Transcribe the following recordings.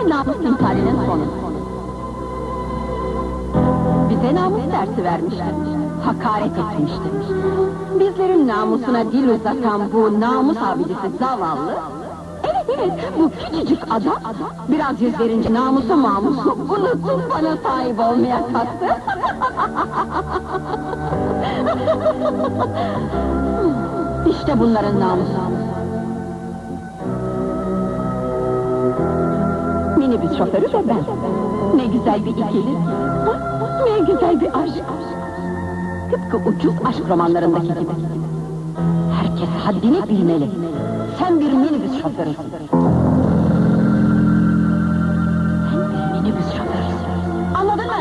namus timsalinin sonu. Bize namus dersi vermişler, hakaret etmiştir. Bizlerin namusuna dil uzatan bu namus abidesi zavallı, evet, bu küçücük adam, biraz yüz verince namusu unutup bana sahip olmaya kalktı. İşte bunların namusu. Minibüs şoförü ve ben. Ne güzel bir ikili. Ne güzel bir aşk. Tıpkı ucuz aşk romanlarındaki gibi. Herkes haddini bilmeli. Sen bir minibüs şoförüsün. Sen bir minibüs şoförüsün. Anladın mı?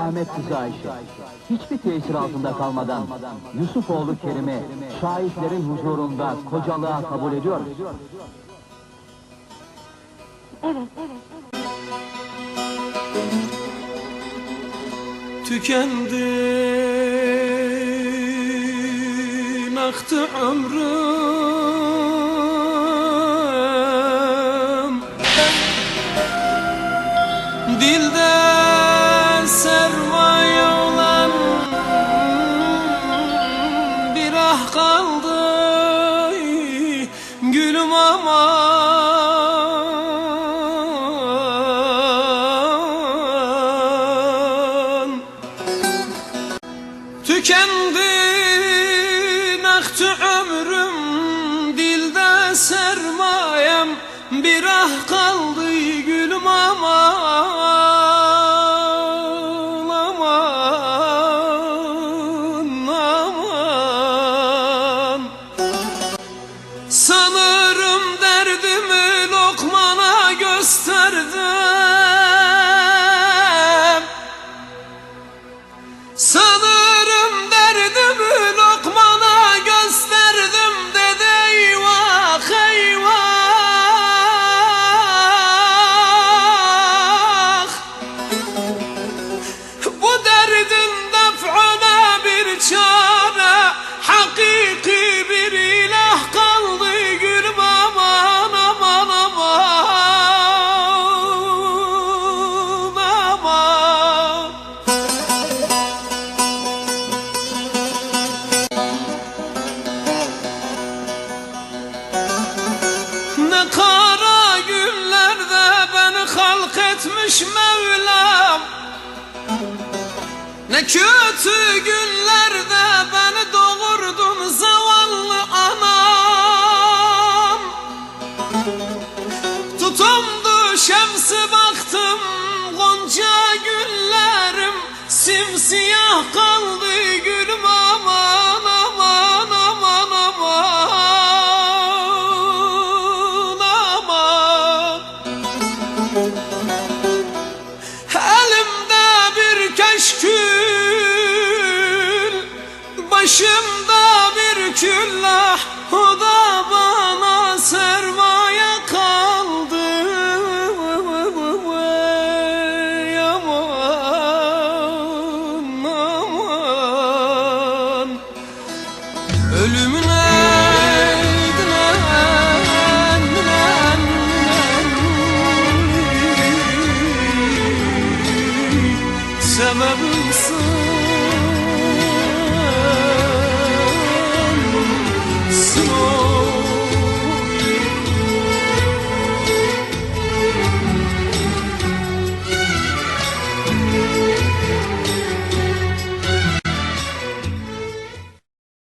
Ahmet kızı Ayşe hiçbir tesir altında kalmadan Yusufoğlu Kerim'i şahitlerin huzurunda kocalığa kabul ediyor musun? Evet. Tükendi, aktı ömrüm, dilde sermaye olan bir ah kaldı, gülüm aman. Tükendi, aktı ömrüm, dilde sermayem, bir ah kaldı, gülüm aman, aman, aman. Sanırım derdimi lokmana gösterdim. Sanırım derdimi lokmana gösterdim, dedi eyvah eyvah. Bu derdin def'ine bir çare, hakiki bir ilah kaldı, gülüm aman aman aman aman. Ne kara günlerde beni halk etmiş Mevlam, ne kötü günlerde beni doğurdun zavallı anam. Tutumdu şemsi baktım, gonca güllerim simsiyah kaldı, gülüm aman aman aman aman aman. Elimde bir keşkül, başımda bir küllah, o da bana sermaye kaldı. Aman aman, ölümün sebebimsin.